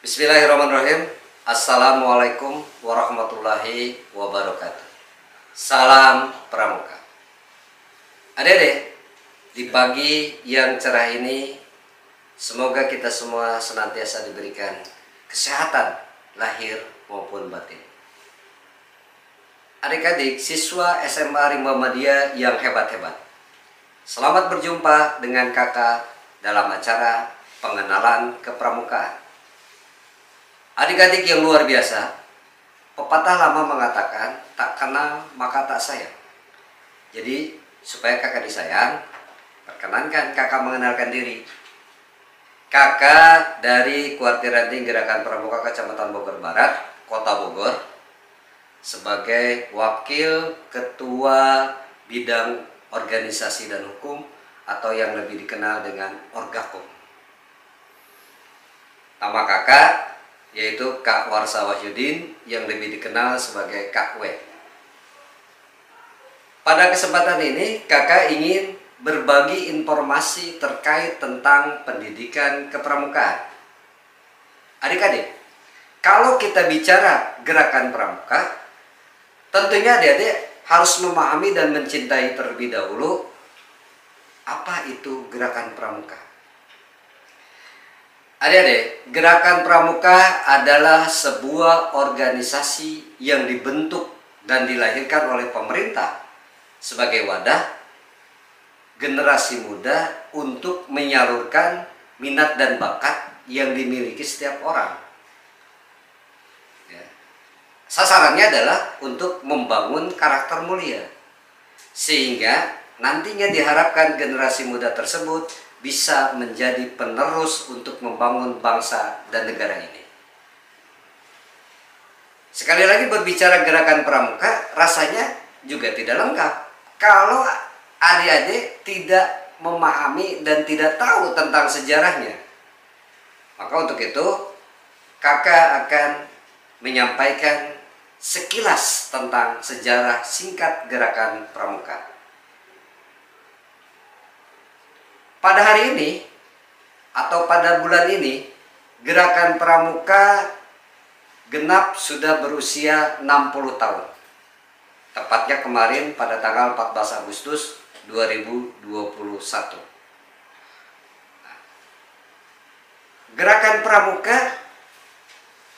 Bismillahirrahmanirrahim. Assalamualaikum warahmatullahi wabarakatuh. Salam Pramuka. Adik-adik, di pagi yang cerah ini, semoga kita semua senantiasa diberikan kesehatan lahir maupun batin. Adik-adik siswa SMA Rimba Madya yang hebat-hebat, selamat berjumpa dengan kakak dalam acara pengenalan kepramukaan. Adik-adik yang luar biasa, pepatah lama mengatakan tak kenal maka tak sayang. Jadi supaya kakak disayang, perkenankan kakak mengenalkan diri. Kakak dari Kuartir Ranting Gerakan Pramuka Kecamatan Bogor Barat, Kota Bogor, sebagai Wakil Ketua Bidang Organisasi dan Hukum atau yang lebih dikenal dengan Orgakum. Nama kakak yaitu Kak Warsa Wahyudin yang lebih dikenal sebagai Kak W. Pada kesempatan ini kakak ingin berbagi informasi terkait tentang pendidikan kepramukaan. Adik-adik, kalau kita bicara gerakan pramuka, tentunya adik-adik harus memahami dan mencintai terlebih dahulu apa itu gerakan pramuka. Adik-adik, gerakan pramuka adalah sebuah organisasi yang dibentuk dan dilahirkan oleh pemerintah sebagai wadah generasi muda untuk menyalurkan minat dan bakat yang dimiliki setiap orang. Sasarannya adalah untuk membangun karakter mulia, sehingga nantinya diharapkan generasi muda tersebut bisa menjadi penerus untuk membangun bangsa dan negara ini. Sekali lagi berbicara gerakan pramuka, rasanya juga tidak lengkap kalau adik-adik tidak memahami dan tidak tahu tentang sejarahnya. Maka untuk itu, kakak akan menyampaikan sekilas tentang sejarah singkat gerakan pramuka. Pada hari ini atau pada bulan ini, gerakan pramuka genap sudah berusia 60 tahun. Tepatnya kemarin pada tanggal 14 Agustus 2021. Gerakan pramuka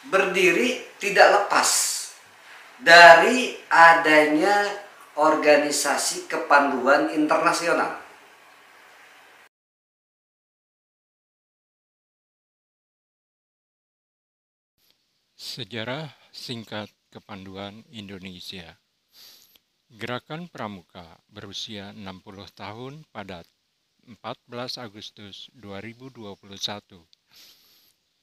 berdiri tidak lepas dari adanya organisasi kepanduan internasional. Sejarah singkat kepanduan Indonesia. Gerakan Pramuka berusia 60 tahun pada 14 Agustus 2021.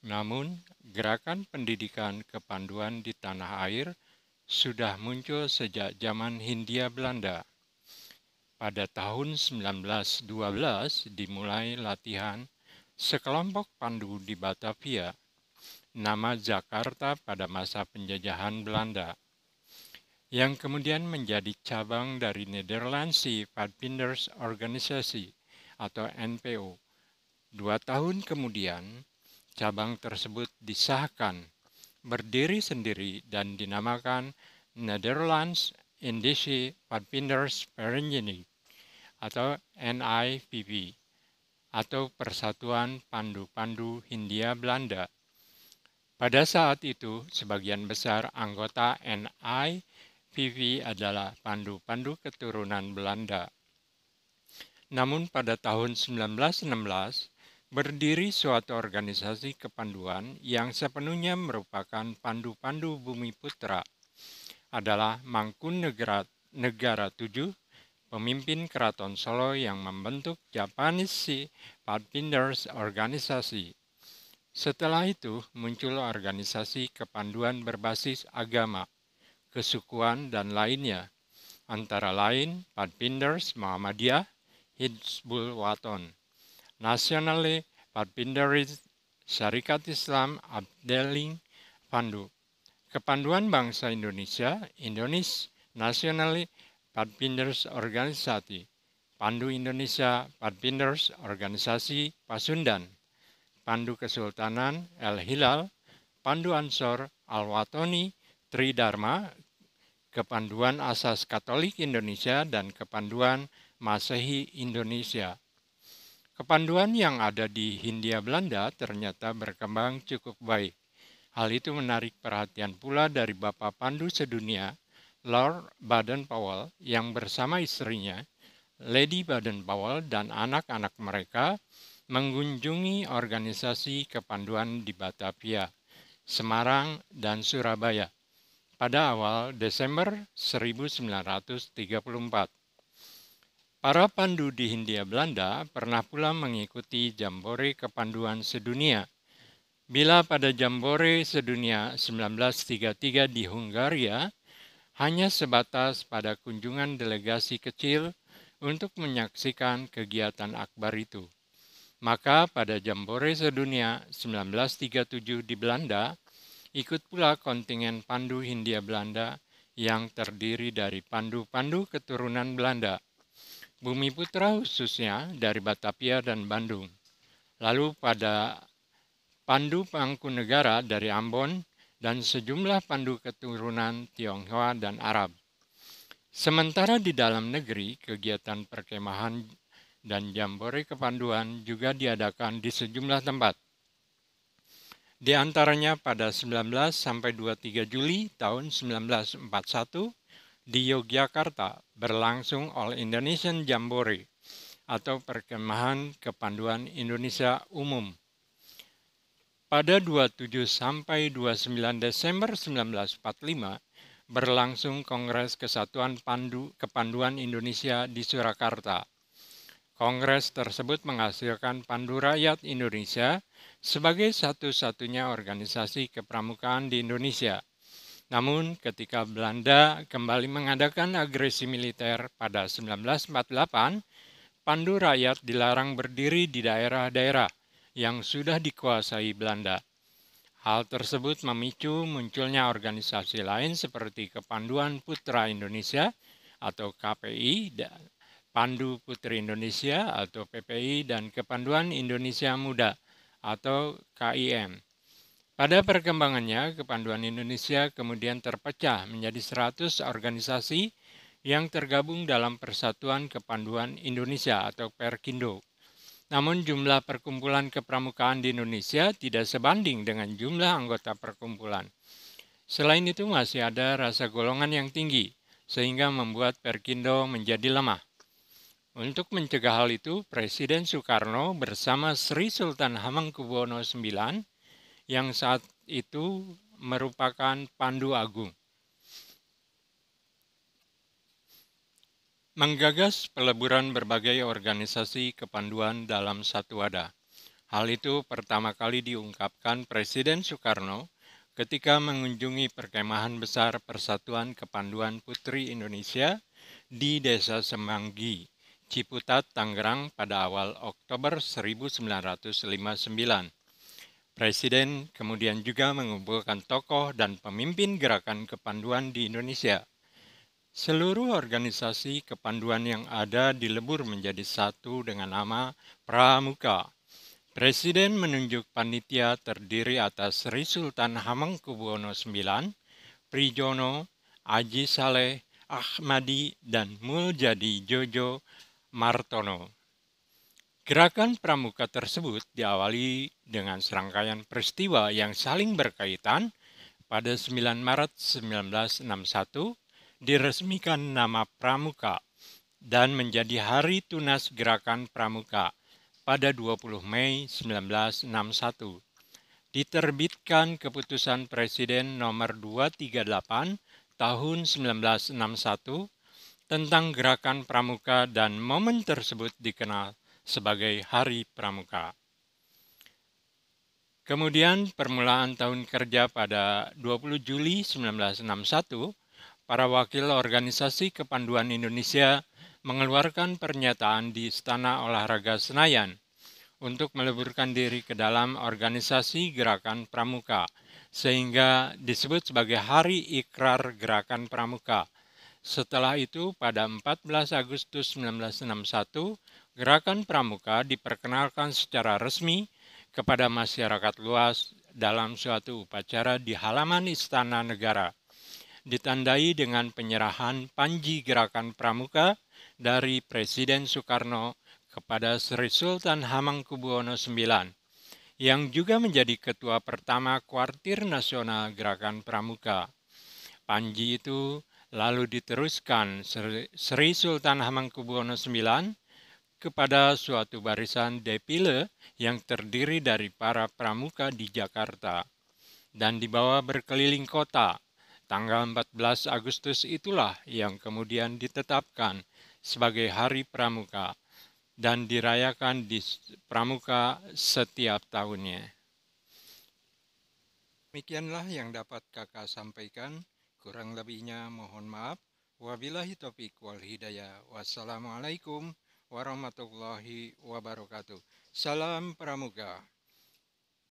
Namun, gerakan pendidikan kepanduan di tanah air sudah muncul sejak zaman Hindia Belanda. Pada tahun 1912 dimulai latihan sekelompok pandu di Batavia, nama Jakarta pada masa penjajahan Belanda, yang kemudian menjadi cabang dari Nederlandse Padvinders Organisasi atau NPO. 2 tahun kemudian, cabang tersebut disahkan, berdiri sendiri dan dinamakan Nederlands Indische Padvinders Vereniging atau NIVV atau Persatuan Pandu-Pandu Hindia Belanda. Pada saat itu, sebagian besar anggota NIVV adalah pandu-pandu keturunan Belanda. Namun pada tahun 1916, berdiri suatu organisasi kepanduan yang sepenuhnya merupakan pandu-pandu Bumi Putra. Adalah Mangkunegara 7, pemimpin Keraton Solo yang membentuk Japanese Padvinders Organisasi. Setelah itu muncul organisasi kepanduan berbasis agama, kesukuan dan lainnya, antara lain Padvinders Muhammadiyah, Hizbul Waton, Nasionale Padvinderis Syarikat Islam Abdeling Pandu, Kepanduan Bangsa Indonesia, Indonesia Nasionale Padvinders Organisasi, Pandu Indonesia Padvinders Organisasi Pasundan, Pandu Kesultanan El Hilal, Pandu Ansor Al-Watoni Tridharma, Kepanduan Asas Katolik Indonesia, dan Kepanduan Masehi Indonesia. Kepanduan yang ada di Hindia Belanda ternyata berkembang cukup baik. Hal itu menarik perhatian pula dari Bapak Pandu Sedunia, Lord Baden-Powell, yang bersama istrinya, Lady Baden-Powell, dan anak-anak mereka mengunjungi organisasi kepanduan di Batavia, Semarang, dan Surabaya pada awal Desember 1934. Para pandu di Hindia Belanda pernah pula mengikuti Jambore Kepanduan Sedunia. Bila pada Jambore Sedunia 1933 di Hungaria hanya sebatas pada kunjungan delegasi kecil untuk menyaksikan kegiatan akbar itu, maka pada Jambore Sedunia 1937 di Belanda ikut pula kontingen pandu Hindia Belanda yang terdiri dari pandu-pandu keturunan Belanda, Bumi Putra khususnya dari Batavia dan Bandung. Lalu pada pandu Mangkunegara dari Ambon dan sejumlah pandu keturunan Tionghoa dan Arab. Sementara di dalam negeri, kegiatan perkemahan dan jambore kepanduan juga diadakan di sejumlah tempat. Di antaranya pada 19 sampai 23 Juli tahun 1941 di Yogyakarta berlangsung All Indonesian Jambore atau Perkemahan Kepanduan Indonesia Umum. Pada 27 sampai 29 Desember 1945 berlangsung Kongres Kesatuan Kepanduan Indonesia di Surakarta. Kongres tersebut menghasilkan Pandu Rakyat Indonesia sebagai satu-satunya organisasi kepramukaan di Indonesia. Namun ketika Belanda kembali mengadakan agresi militer pada 1948, Pandu Rakyat dilarang berdiri di daerah-daerah yang sudah dikuasai Belanda. Hal tersebut memicu munculnya organisasi lain seperti Kepanduan Putra Indonesia atau KPI, Pandu Putri Indonesia atau PPI, dan Kepanduan Indonesia Muda atau KIM. Pada perkembangannya, Kepanduan Indonesia kemudian terpecah menjadi 100 organisasi yang tergabung dalam Persatuan Kepanduan Indonesia atau Perkindo. Namun jumlah perkumpulan kepramukaan di Indonesia tidak sebanding dengan jumlah anggota perkumpulan. Selain itu masih ada rasa golongan yang tinggi, sehingga membuat Perkindo menjadi lemah. Untuk mencegah hal itu, Presiden Soekarno bersama Sri Sultan Hamengkubuwono IX yang saat itu merupakan Pandu Agung menggagas peleburan berbagai organisasi kepanduan dalam satu wadah. Hal itu pertama kali diungkapkan Presiden Soekarno ketika mengunjungi perkemahan besar Persatuan Kepanduan Putri Indonesia di Desa Semanggi, Ciputat, Tangerang pada awal Oktober 1959. Presiden kemudian juga mengumpulkan tokoh dan pemimpin gerakan kepanduan di Indonesia. Seluruh organisasi kepanduan yang ada dilebur menjadi satu dengan nama Pramuka. Presiden menunjuk panitia terdiri atas Sri Sultan Hamengkubuwono IX, Prijono, Aji Saleh, Ahmadi, dan Muljadi Jojo Martono. Gerakan Pramuka tersebut diawali dengan serangkaian peristiwa yang saling berkaitan. Pada 9 Maret 1961 diresmikan nama Pramuka dan menjadi Hari Tunas Gerakan Pramuka pada 20 Mei 1961. Diterbitkan Keputusan Presiden Nomor 238 Tahun 1961 tentang Gerakan Pramuka, dan momen tersebut dikenal sebagai Hari Pramuka. Kemudian permulaan tahun kerja pada 20 Juli 1961, para wakil organisasi kepanduan Indonesia mengeluarkan pernyataan di Istana Olahraga Senayan untuk meleburkan diri ke dalam organisasi Gerakan Pramuka, sehingga disebut sebagai Hari Ikrar Gerakan Pramuka. Setelah itu, pada 14 Agustus 1961, Gerakan Pramuka diperkenalkan secara resmi kepada masyarakat luas dalam suatu upacara di halaman Istana Negara, ditandai dengan penyerahan Panji Gerakan Pramuka dari Presiden Soekarno kepada Sri Sultan Hamengkubuwono IX, yang juga menjadi ketua pertama Kuartir Nasional Gerakan Pramuka. Panji itu lalu diteruskan Sri Sultan Hamengkubuwono IX kepada suatu barisan depile yang terdiri dari para pramuka di Jakarta dan dibawa berkeliling kota. Tanggal 14 Agustus itulah yang kemudian ditetapkan sebagai Hari Pramuka dan dirayakan di Pramuka setiap tahunnya. Demikianlah yang dapat kakak sampaikan. Kurang lebihnya mohon maaf. Wabillahi taufiq wal hidayah. Wassalamualaikum warahmatullahi wabarakatuh. Salam Pramuka.